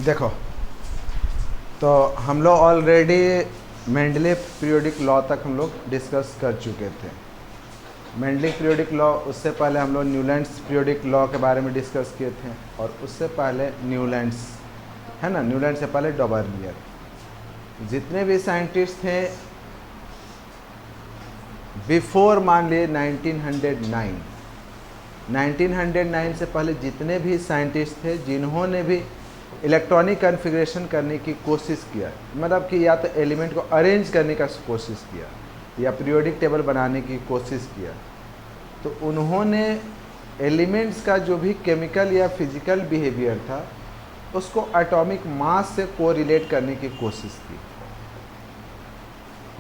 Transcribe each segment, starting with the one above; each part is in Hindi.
देखो, तो हम लोग ऑलरेडी मेंडलीव पीरियोडिक लॉ तक हम लोग डिस्कस कर चुके थे। मेंडलीव पीरियोडिक लॉ, उससे पहले हम लोग न्यूलैंड्स पीरियोडिक लॉ के बारे में डिस्कस किए थे, और उससे पहले न्यूलैंड्स है ना, न्यूलैंड से पहले डॉबर्नियर। जितने भी साइंटिस्ट थे बिफोर मान लिए 1909 से पहले जितने भी साइंटिस्ट थे जिन्होंने भी इलेक्ट्रॉनिक कॉन्फ़िगरेशन करने की कोशिश किया, मतलब कि या तो एलिमेंट को अरेंज करने का कोशिश किया या पीरियोडिक टेबल बनाने की कोशिश किया, तो उन्होंने एलिमेंट्स का जो भी केमिकल या फिजिकल बिहेवियर था उसको एटॉमिक मास से कोरिलेट करने की कोशिश की।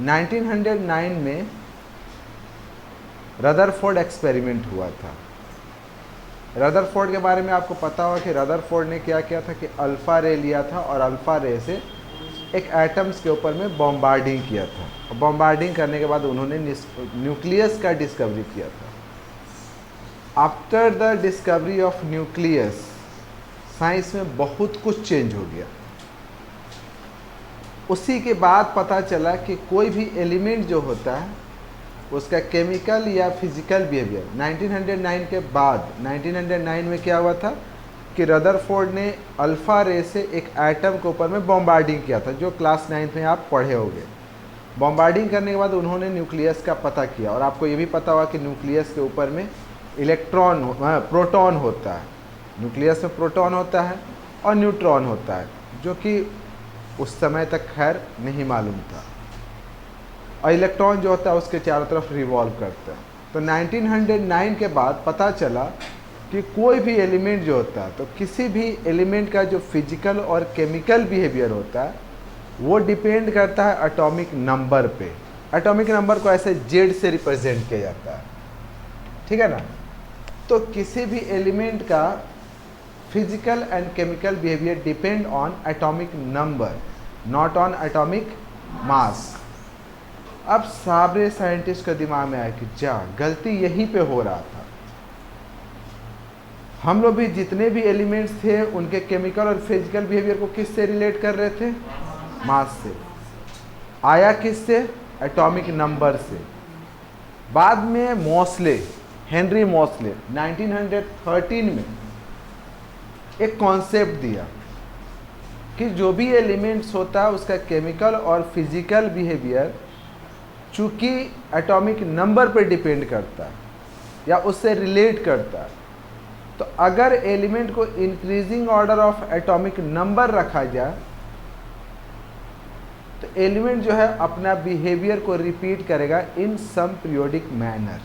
1909 में रदरफोर्ड एक्सपेरिमेंट हुआ था। रदरफोर्ड के बारे में आपको पता होगा कि रदरफोर्ड ने क्या किया था कि अल्फ़ा रे लिया था और अल्फ़ा रे से एक एटम्स के ऊपर में बॉम्बार्डिंग किया था, और बॉम्बार्डिंग करने के बाद उन्होंने न्यूक्लियस का डिस्कवरी किया था। After the discovery of nucleus science में बहुत कुछ चेंज हो गया। उसी के बाद पता चला कि कोई भी एलिमेंट जो होता है उसका केमिकल या फिजिकल बिहेवियर 1909 के बाद 1909 में क्या हुआ था कि रदरफोर्ड ने अल्फ़ा रे से एक एटम के ऊपर में बॉम्बार्डिंग किया था, जो क्लास 9 में आप पढ़े होंगे। बॉम्बार्डिंग करने के बाद उन्होंने न्यूक्लियस का पता किया, और आपको ये भी पता होगा कि न्यूक्लियस के ऊपर में प्रोटॉन होता है। न्यूक्लियस में प्रोटॉन होता है और न्यूट्रॉन होता है, जो कि उस समय तक खैर नहीं मालूम था, और इलेक्ट्रॉन जो होता है उसके चारों तरफ रिवॉल्व करता है। तो 1909 के बाद पता चला कि कोई भी एलिमेंट जो होता है, तो किसी भी एलिमेंट का जो फिजिकल और केमिकल बिहेवियर होता है वो डिपेंड करता है एटॉमिक नंबर पे। एटॉमिक नंबर को ऐसे जेड से रिप्रेजेंट किया जाता है, ठीक है ना। तो किसी भी एलिमेंट का physical and chemical behaviour depend on atomic number, not on atomic mass. अब सारे साइंटिस्ट के दिमाग में आया कि जा गलती यहीं पे हो रहा था। हम लोग भी जितने भी एलिमेंट्स थे उनके केमिकल और फिजिकल बिहेवियर को किससे रिलेट कर रहे थे? मास से। आया किससे? एटॉमिक नंबर से। बाद में मोस्ले, हेनरी मोस्ले 1913 में एक कॉन्सेप्ट दिया कि जो भी एलिमेंट्स होता है उसका केमिकल और फिजिकल बिहेवियर चूँकि एटॉमिक नंबर पर डिपेंड करता है या उससे रिलेट करता है, तो अगर एलिमेंट को increasing order of atomic number रखा जाए तो एलिमेंट जो है अपना बिहेवियर को रिपीट करेगा इन सम पीरियोडिक मैनर,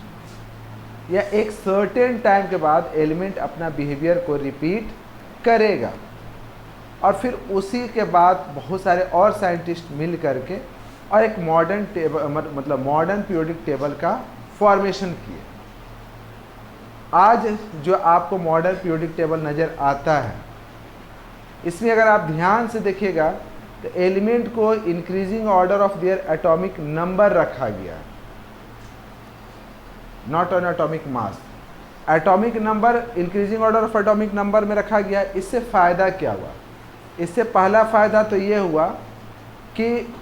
या एक सर्टेन टाइम के बाद एलिमेंट अपना बिहेवियर को रिपीट करेगा। और फिर उसी के बाद बहुत सारे और साइंटिस्ट मिल करके और एक मॉडर्न टेबल, मतलब मॉडर्न पीरियोडिक टेबल का फॉर्मेशन किए। आज जो आपको मॉडर्न पीरियोडिक टेबल नज़र आता है, इसमें अगर आप ध्यान से देखिएगा तो एलिमेंट को increasing order of their atomic number रखा गया, not on atomic mass. Atomic number increasing order of atomic number में रखा गया। इससे फ़ायदा क्या हुआ? इससे पहला फ़ायदा तो ये हुआ कि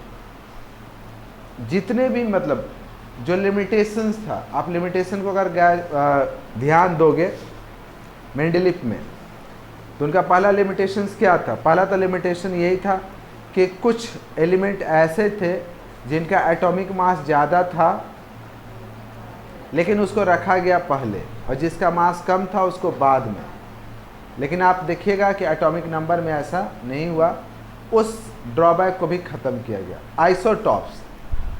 जितने भी मतलब जो लिमिटेशंस था, आप लिमिटेशन को अगर ध्यान दोगे मेंडलीव में, तो उनका पहला लिमिटेशंस क्या था? पहला तो लिमिटेशन यही था कि कुछ एलिमेंट ऐसे थे जिनका एटॉमिक मास ज़्यादा था लेकिन उसको रखा गया पहले, और जिसका मास कम था उसको बाद में। लेकिन आप देखिएगा कि एटॉमिक नंबर में ऐसा नहीं हुआ, उस ड्रॉबैक को भी ख़त्म किया गया।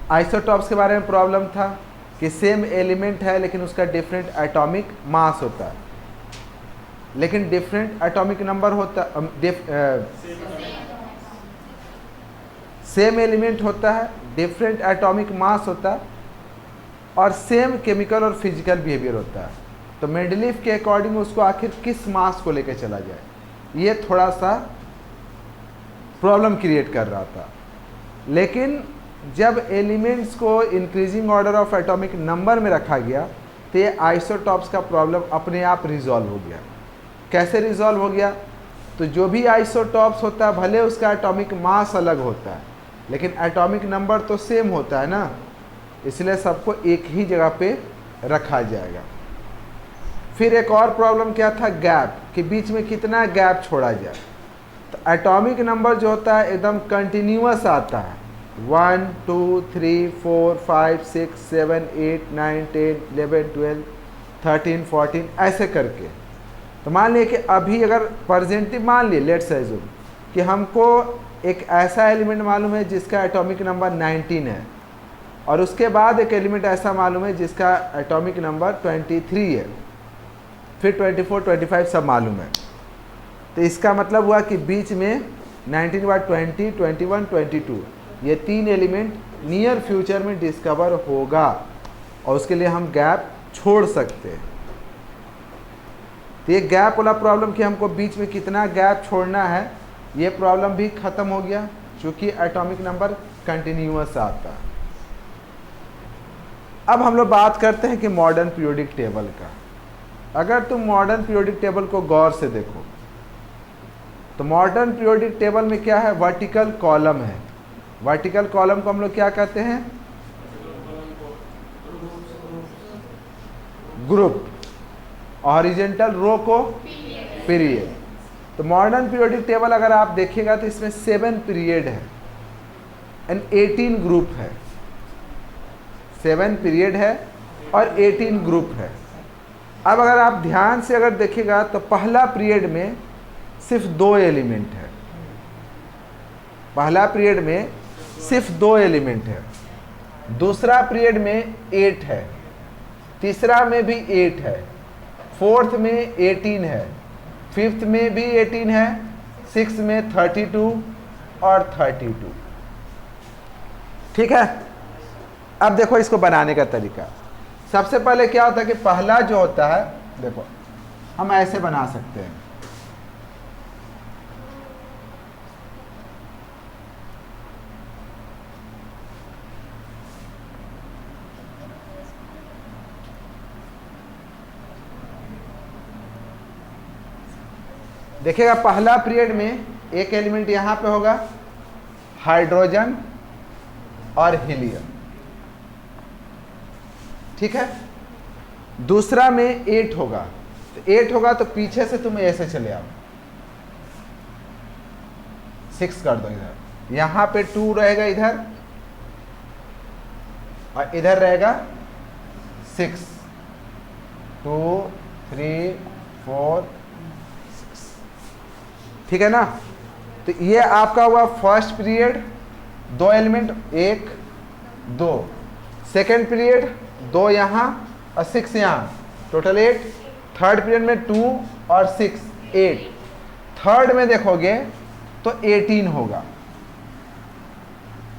आइसोटॉप्स के बारे में प्रॉब्लम था कि सेम एलिमेंट है लेकिन उसका डिफरेंट एटॉमिक मास होता है, लेकिन डिफरेंट एटॉमिक नंबर होता, सेम एलिमेंट होता है, डिफरेंट एटॉमिक मास होता है, और सेम केमिकल और फिजिकल बिहेवियर होता है। तो मेंडलीव के अकॉर्डिंग उसको आखिर किस मास को लेकर चला जाए, ये थोड़ा सा प्रॉब्लम क्रिएट कर रहा था। लेकिन जब एलिमेंट्स को increasing order of atomic number में रखा गया तो ये आइसोटॉप्स का प्रॉब्लम अपने आप रिजॉल्व हो गया। कैसे रिजॉल्व हो गया? तो जो भी आइसोटॉप्स होता है भले उसका एटॉमिक मास अलग होता है लेकिन एटॉमिक नंबर तो सेम होता है ना, इसलिए सबको एक ही जगह पे रखा जाएगा। फिर एक और प्रॉब्लम क्या था, गैप, कि बीच में कितना गैप छोड़ा जाए। तो एटॉमिक नंबर जो होता है एकदम कंटिन्यूअस आता है, 1 2 3 4 5 6 7 8 9 10 11 12 13 14 ऐसे करके। तो मान लिए कि अभी अगर प्रेजेंटिव मान लिए लेट्स अज्यूम कि हमको एक ऐसा एलिमेंट मालूम है जिसका एटॉमिक नंबर 19 है और उसके बाद एक एलिमेंट ऐसा मालूम है जिसका एटॉमिक नंबर 23 है, फिर 24 25 सब मालूम है। तो इसका मतलब हुआ कि बीच में 19 के बाद 20 21 22 ये 3 एलिमेंट नियर फ्यूचर में डिस्कवर होगा और उसके लिए हम गैप छोड़ सकते हैं। तो ये गैप वाला प्रॉब्लम कि हमको बीच में कितना गैप छोड़ना है ये प्रॉब्लम भी ख़त्म हो गया क्योंकि एटॉमिक नंबर कंटिन्यूअस आता है। अब हम लोग बात करते हैं कि मॉडर्न पीरियोडिक टेबल का। अगर तुम मॉडर्न पीरियोडिक टेबल को गौर से देखो तो मॉडर्न पीरियोडिक टेबल में क्या है, वर्टिकल कॉलम है। वर्टिकल कॉलम को हम लोग क्या कहते हैं, ग्रुप। हॉरिजॉन्टल रो को पीरियड। तो मॉडर्न पीरियोडिक टेबल अगर आप देखिएगा तो इसमें 7 पीरियड है एंड 18 ग्रुप है। 7 पीरियड है और 18 ग्रुप है। अब अगर आप ध्यान से अगर देखिएगा तो पहला पीरियड में सिर्फ 2 एलिमेंट है। पहला पीरियड में सिर्फ 2 एलिमेंट है। दूसरा पीरियड में 8 है, तीसरा में भी 8 है, फोर्थ में 18 है, फिफ्थ में भी 18 है, सिक्स में 32 और 32। ठीक है। अब देखो इसको बनाने का तरीका। सबसे पहले क्या होता है कि पहला जो होता है, देखो हम ऐसे बना सकते हैं। देखिएगा पहला पीरियड में एक एलिमेंट यहाँ पे होगा, हाइड्रोजन और हीलियम। ठीक है। दूसरा में 8 होगा, तो 8 होगा तो पीछे से तुम ऐसे चले आओ, 6 कर दो इधर। यहाँ पे 2 रहेगा इधर और इधर रहेगा 6, 2 3 4 6। ठीक है ना। तो ये आपका हुआ first period, 2 element 1 2। Second period 2 यहाँ और 6 यहाँ, टोटल 8। थर्ड पीरियड में 2 और 6 8। थर्ड में देखोगे तो 18 होगा।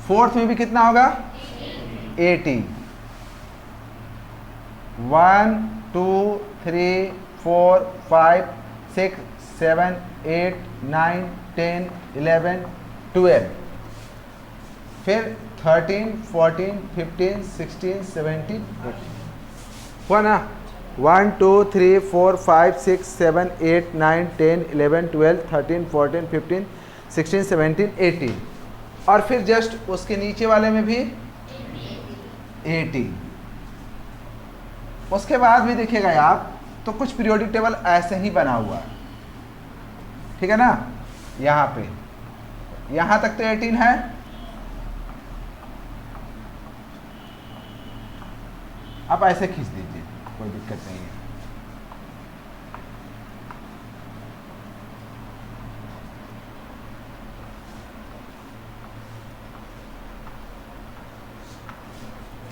फोर्थ में भी कितना होगा, 18। 1 2 3 4 5 6 7 8 9 10 11 12। फिर 13 14 15 16 17 18 हुआ ना। 1 2 3 4 5 6 7 8 9 10 11 12 13 14 15 16 17 18। और फिर जस्ट उसके नीचे वाले में भी 18। उसके बाद भी देखिएगा आप तो कुछ पीरियोडिक टेबल ऐसे ही बना हुआ है। ठीक है ना। यहाँ पे यहाँ तक तो 18 है। आप ऐसे खींच दीजिए, कोई दिक्कत नहीं है।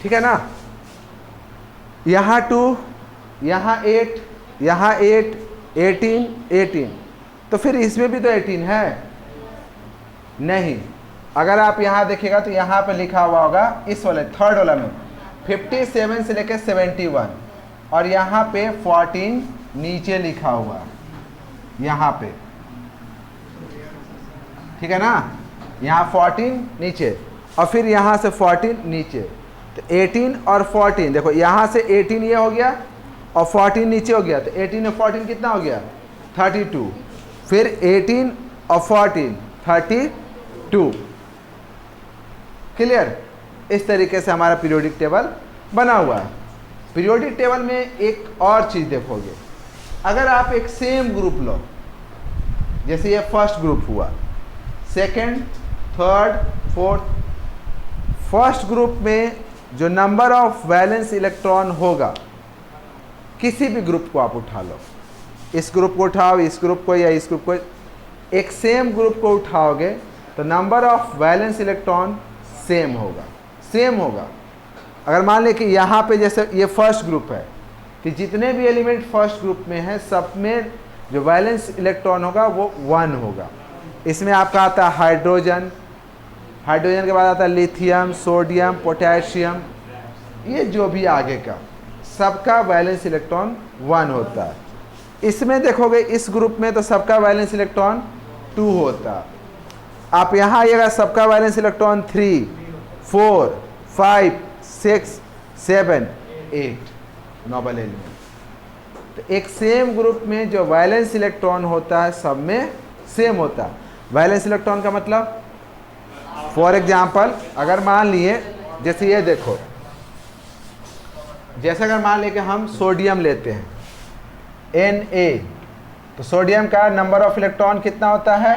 ठीक है ना। यहाँ 2, यहाँ 8, यहाँ 8 18 18। तो फिर इसमें भी तो 18 है नहीं। अगर आप यहाँ देखिएगा तो यहाँ पे लिखा हुआ होगा इस वाले थर्ड वाला में 57 से लेकर 71 और यहाँ पे 14 नीचे लिखा हुआ है यहाँ पे। ठीक है ना। यहाँ 14 नीचे और फिर यहाँ से 14 नीचे। तो 18 और 14 देखो, यहाँ से 18 ये हो गया और 14 नीचे हो गया। तो 18 और 14 कितना हो गया, 32। फिर 18 और 14 32। क्लियर? इस तरीके से हमारा पीरियोडिक टेबल बना हुआ है। पीरियोडिक टेबल में एक और चीज़ देखोगे, अगर आप एक सेम ग्रुप लो, जैसे ये फर्स्ट ग्रुप हुआ, second, third, fourth, first group में जो नंबर ऑफ वैलेंस इलेक्ट्रॉन होगा, किसी भी ग्रुप को आप उठा लो, इस ग्रुप को उठाओ, इस ग्रुप को या इस ग्रुप को, एक सेम ग्रुप को उठाओगे तो number of valence electron same होगा, सेम होगा। अगर मान लें कि यहाँ पे जैसे ये फर्स्ट ग्रुप है, कि जितने भी एलिमेंट फर्स्ट ग्रुप में हैं सब में जो वैलेंस इलेक्ट्रॉन होगा वो 1 होगा। इसमें आपका आता है हाइड्रोजन, हाइड्रोजन के बाद आता है लिथियम, सोडियम, पोटेशियम, ये जो भी आगे का सबका वैलेंस इलेक्ट्रॉन 1 होता है। इसमें देखोगे इस ग्रुप में तो सबका वैलेंस इलेक्ट्रॉन 2 होता है। आप यहाँ आइएगा, सबका वैलेंस इलेक्ट्रॉन 3, 4, 5, 6, 7, 8 नोबल एलिमेंट। तो एक सेम ग्रुप में जो वैलेंस इलेक्ट्रॉन होता है सब में सेम होता है। वैलेंस इलेक्ट्रॉन का मतलब, फॉर एग्जाम्पल अगर मान लिए, जैसे ये देखो, जैसे अगर मान लिए कि हम सोडियम लेते हैं Na, तो सोडियम का नंबर ऑफ इलेक्ट्रॉन कितना होता है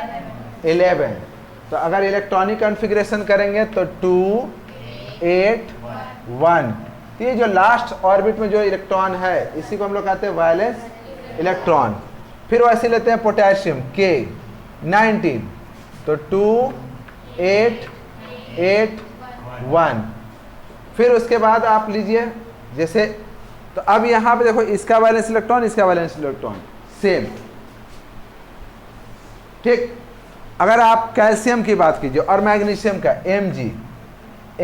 11। तो अगर इलेक्ट्रॉनिक कॉन्फ़िगरेशन करेंगे तो 2, 8, 1, तो ये जो लास्ट ऑर्बिट में जो इलेक्ट्रॉन है इसी को हम लोग कहते हैं वैलेंस इलेक्ट्रॉन। फिर वैसे लेते हैं पोटेशियम K 19, तो 2, 8, 8, 1। फिर उसके बाद आप लीजिए जैसे, तो अब यहाँ पे देखो इसका वैलेंस इलेक्ट्रॉन, इसका वैलेंस इलेक्ट्रॉन सेम, ठीक। अगर आप कैल्शियम की बात कीजिए और मैग्नीशियम का Mg,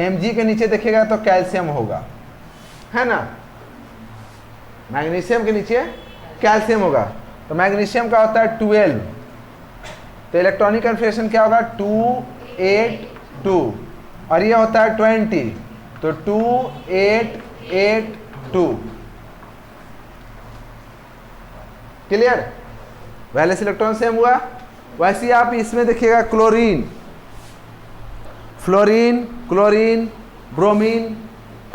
Mg के नीचे देखिएगा तो कैल्शियम होगा, है ना, मैग्नीशियम के नीचे कैल्शियम होगा। तो मैग्नीशियम का होता है 12, तो इलेक्ट्रॉनिक कॉन्फ़िगरेशन क्या होगा 2, 8, 2, और ये होता है 20, तो 2, 8, 8, 2। क्लियर? वैलेंस इलेक्ट्रॉन सेम हुआ। वैसे ही आप इसमें देखिएगा chlorine, fluorine, chlorine, bromine,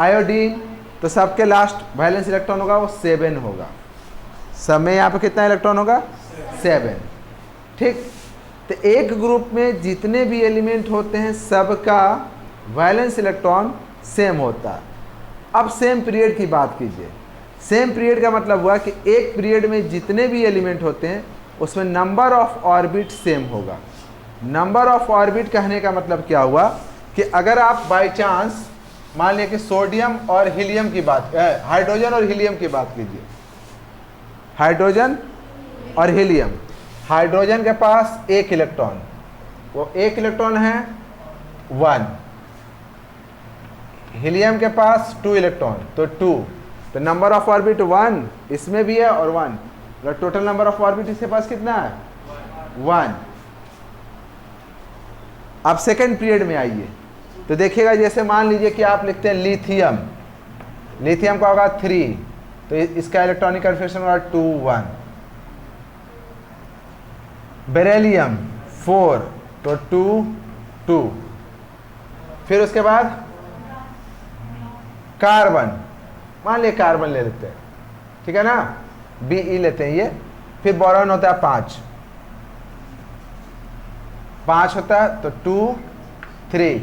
iodine, तो सबके लास्ट वैलेंस इलेक्ट्रॉन होगा वो 7 होगा। सब में यहाँ पे कितना इलेक्ट्रॉन होगा 7, ठीक। तो एक ग्रुप में जितने भी एलिमेंट होते हैं सबका वैलेंस इलेक्ट्रॉन सेम होता है। अब सेम पीरियड की बात कीजिए। सेम पीरियड का मतलब हुआ कि एक पीरियड में जितने भी एलिमेंट होते हैं उसमें नंबर ऑफ ऑर्बिट सेम होगा। नंबर ऑफ ऑर्बिट कहने का मतलब क्या हुआ कि अगर आप बाय चांस मान लिया कि सोडियम और हीलियम की बात, हाइड्रोजन और हीलियम की बात कीजिए, हाइड्रोजन और हीलियम, हाइड्रोजन के पास 1 इलेक्ट्रॉन, वो 1 इलेक्ट्रॉन है 1, हीलियम के पास 2 इलेक्ट्रॉन तो 2, तो नंबर ऑफ ऑर्बिट 1 इसमें भी है और 1, तो टोटल नंबर ऑफ ऑर्बिट इसके पास कितना है 1। अब सेकेंड पीरियड में आइए तो देखिएगा, जैसे मान लीजिए कि आप लिखते हैं लिथियम, लिथियम का होगा 3, तो इसका इलेक्ट्रॉनिक कॉन्फ़िगरेशन होगा 2, 1। बेरिलियम 4, तो 2, 2। फिर उसके बाद कार्बन, मान लिया कार्बन ले लेते हैं, ठीक है ना, Be लेते हैं ये। फिर बोरॉन होता है 5 होता है तो 2, 3।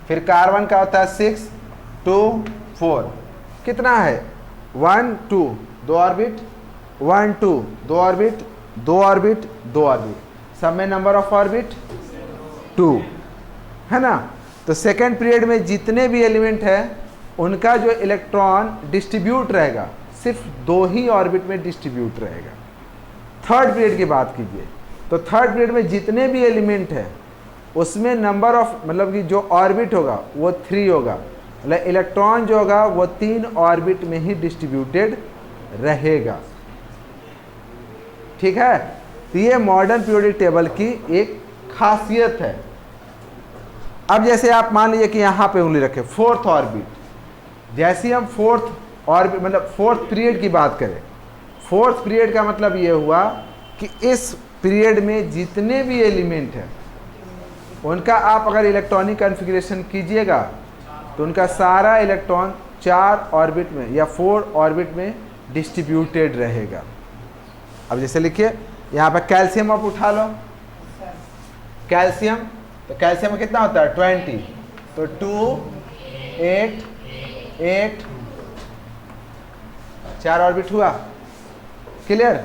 फिर कार्बन का होता है 6, 2, 4। कितना है 1, 2, 2 ऑर्बिट, 1, 2, 2 ऑर्बिट, 2 ऑर्बिट, 2 ऑर्बिट, सब में नंबर ऑफ ऑर्बिट 2, है ना। तो सेकेंड पीरियड में जितने भी एलिमेंट है उनका जो इलेक्ट्रॉन डिस्ट्रीब्यूट रहेगा सिर्फ 2 ही ऑर्बिट में डिस्ट्रीब्यूट रहेगा। थर्ड पीरियड की बात कीजिए तो थर्ड पीरियड में जितने भी एलिमेंट है उसमें नंबर ऑफ, मतलब कि जो ऑर्बिट होगा वो 3 होगा, मतलब इलेक्ट्रॉन जो होगा वो 3 ऑर्बिट में ही डिस्ट्रीब्यूटेड रहेगा, ठीक है। तो ये मॉडर्न पीरियोडिक टेबल की एक खासियत है। अब जैसे आप मान लीजिए कि यहाँ पे उंगली रखें, फोर्थ ऑर्बिट, जैसे हम फोर्थ ऑर्बिट मतलब फोर्थ पीरियड की बात करें, फोर्थ पीरियड का मतलब ये हुआ कि इस पीरियड में जितने भी एलिमेंट हैं उनका आप अगर इलेक्ट्रॉनिक कॉन्फ़िगरेशन कीजिएगा तो उनका सारा इलेक्ट्रॉन 4 ऑर्बिट में या 4 ऑर्बिट में डिस्ट्रीब्यूटेड रहेगा। अब जैसे लिखिए यहाँ पर कैल्शियम आप उठा लो, कैल्शियम, तो कैल्शियम में कितना होता है 20, तो 2 8 8 4 ऑर्बिट हुआ। क्लियर?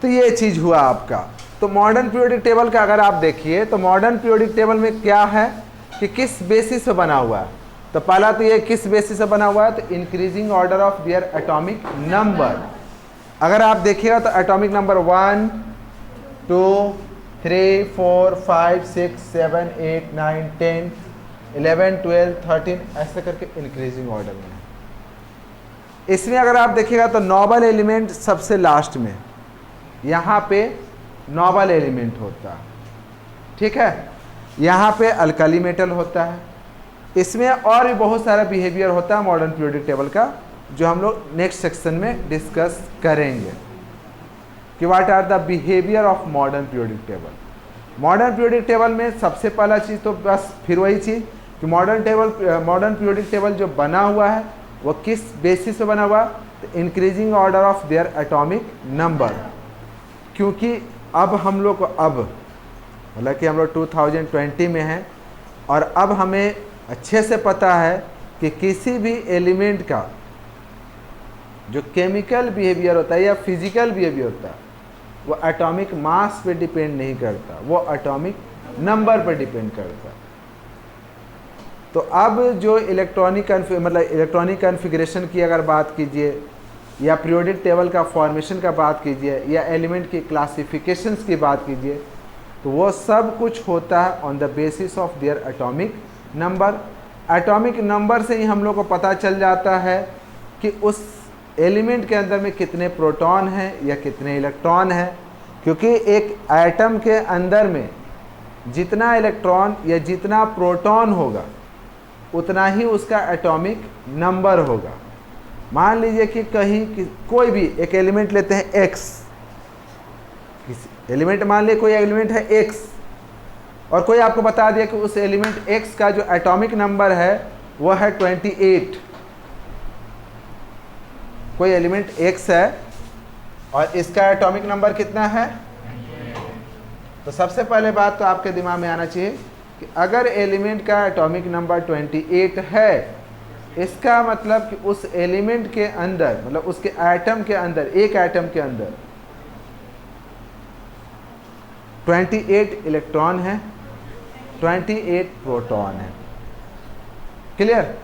तो ये चीज हुआ आपका। तो मॉडर्न पीरियोडिक टेबल का अगर आप देखिए तो मॉडर्न पीरियोडिक टेबल में क्या है कि किस बेसिस पे बना हुआ है। तो पहला तो ये किस बेसिस पे बना हुआ है, तो increasing order of their atomic number. अगर आप देखिएगा तो एटॉमिक नंबर 1 2 3 4 5 6 7 8 9 10 11 12 13 ऐसे करके इंक्रीजिंग ऑर्डर में है। इसमें अगर आप देखिएगा तो नोबल एलिमेंट सबसे लास्ट में, यहाँ पे नोबल एलिमेंट होता है। ठीक है, यहाँ पे अल्कली मेटल होता है। इसमें और भी बहुत सारा बिहेवियर होता है मॉडर्न पीरियोडिक टेबल का, जो हम लोग नेक्स्ट सेक्शन में डिस्कस करेंगे कि what are the behaviour of modern periodic table. Modern periodic table में सबसे पहला चीज़ तो बस फिर वही चीज़ कि मॉडर्न पीरियोडिक टेबल जो बना हुआ है वो किस बेसिस पे बना हुआ, तो increasing order of their atomic number. क्योंकि अब हम लोग को मतलब कि हम लोग 2020 में हैं और अब हमें अच्छे से पता है कि किसी भी एलिमेंट का जो केमिकल बिहेवियर होता है या फिजिकल बिहेवियर होता है वो एटॉमिक मास पे डिपेंड नहीं करता, वो एटॉमिक नंबर पे डिपेंड करता है। तो अब जो इलेक्ट्रॉनिक कॉन्फ़िगरेशन की अगर बात कीजिए या पीरियोडिक टेबल का फॉर्मेशन का बात कीजिए या एलिमेंट की क्लासिफिकेशंस की बात कीजिए, तो वो सब कुछ होता है on the basis of their atomic number. Atomic number से ही हम लोग को पता चल जाता है कि उस एलिमेंट के अंदर में कितने प्रोटॉन हैं या कितने इलेक्ट्रॉन हैं, क्योंकि एक एटम के अंदर में जितना इलेक्ट्रॉन या जितना प्रोटॉन होगा उतना ही उसका एटॉमिक नंबर होगा। मान लीजिए कि कहीं कोई भी एक एलिमेंट लेते हैं x, एलिमेंट मान लीजिए कोई एलिमेंट है x और कोई आपको बता दिया कि उस एलिमेंट x का जो एटॉमिक नंबर है वो है 28। कोई एलिमेंट x है और इसका एटॉमिक नंबर कितना है, तो सबसे पहले बात तो आपके दिमाग में आना चाहिए कि अगर एलिमेंट का एटॉमिक नंबर 28 है, इसका मतलब कि उस एलिमेंट के अंदर, मतलब उसके एटम के अंदर, एक एटम के अंदर 28 इलेक्ट्रॉन है, 28 प्रोटॉन है। क्लियर?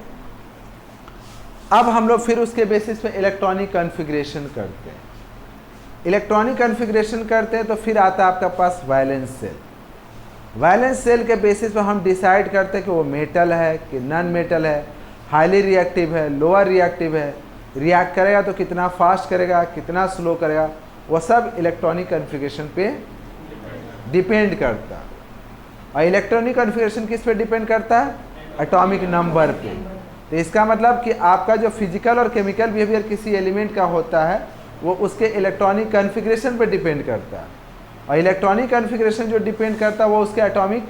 अब हम लोग फिर उसके बेसिस पे इलेक्ट्रॉनिक कॉन्फ़िगरेशन करते हैं। इलेक्ट्रॉनिक कॉन्फ़िगरेशन करते हैं तो फिर आता है आपका पास वैलेंस सेल। वैलेंस सेल के बेसिस पे हम डिसाइड करते हैं कि वो मेटल है कि नॉन मेटल है, हाईली रिएक्टिव है, लोअर रिएक्टिव है, रिएक्ट करेगा तो कितना फास्ट करेगा, कितना स्लो करेगा, वो सब इलेक्ट्रॉनिक कॉन्फ़िगरेशन पे डिपेंड करता है। और इलेक्ट्रॉनिक कॉन्फ़िगरेशन किस पे डिपेंड करता है, एटॉमिक नंबर पे। तो इसका मतलब कि आपका जो फिजिकल और केमिकल बिहेवियर किसी एलिमेंट का होता है वो उसके इलेक्ट्रॉनिक कॉन्फ़िगरेशन पे डिपेंड करता है, और इलेक्ट्रॉनिक कॉन्फ़िगरेशन जो डिपेंड करता है वो उसके एटॉमिक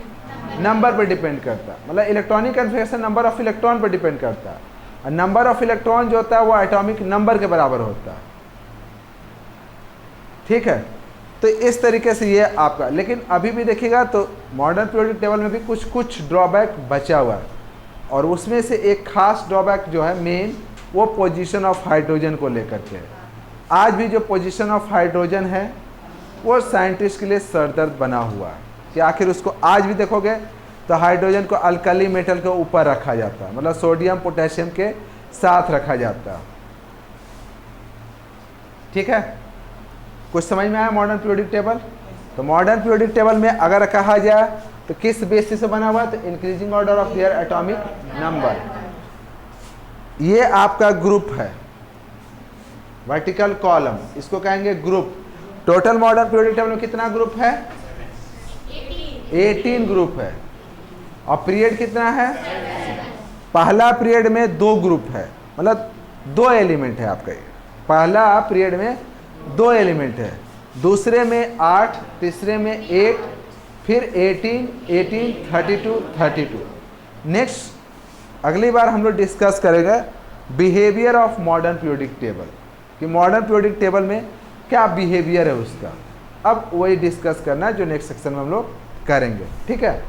नंबर पर डिपेंड करता है। मतलब electronic configuration number of electron पर डिपेंड करता है, और नंबर ऑफ इलेक्ट्रॉन जो होता है वो एटॉमिक नंबर के बराबर होता है। ठीक है, तो इस तरीके से ये आपका, लेकिन अभी भी देखिएगा तो मॉडर्न पीरियोडिक टेबल में भी कुछ ड्रॉबैक बचा हुआ है, और उसमें से एक खास ड्रॉबैक जो है मेन, वो पोजीशन ऑफ हाइड्रोजन को लेकर के है। आज भी जो पोजीशन ऑफ हाइड्रोजन है वो साइंटिस्ट के लिए सरदर्द बना हुआ है कि आखिर उसको आज भी देखोगे तो हाइड्रोजन को अल्कली मेटल के ऊपर रखा जाता है, मतलब सोडियम पोटेशियम के साथ रखा जाता है। ठीक है, कुछ समझ में आया मॉडर्न पीरियोडिक टेबल? तो मॉडर्न पीरियोडिक टेबल में अगर कहा जाए तो किस बेसिस से बना हुआ है, तो increasing order of their atomic number. ये आपका ग्रुप है, वर्टिकल कॉलम, इसको कहेंगे group. Total modern periodic table में कितना ग्रुप है, 18 ग्रुप है। और पीरियड कितना है, पहला पीरियड में 2 ग्रुप है, मतलब 2 एलिमेंट है आपका। ये पहला पीरियड में 2 एलिमेंट है, दूसरे में 8, तीसरे में 8, फिर 18, 18, 32, 32। नेक्स्ट अगली बार हम लोग डिस्कस करेंगे behaviour of modern periodic table, कि मॉडर्न पीरियोडिक टेबल में क्या बिहेवियर है उसका। अब वही डिस्कस करना है जो नेक्स्ट सेक्शन में हम लोग करेंगे। ठीक है।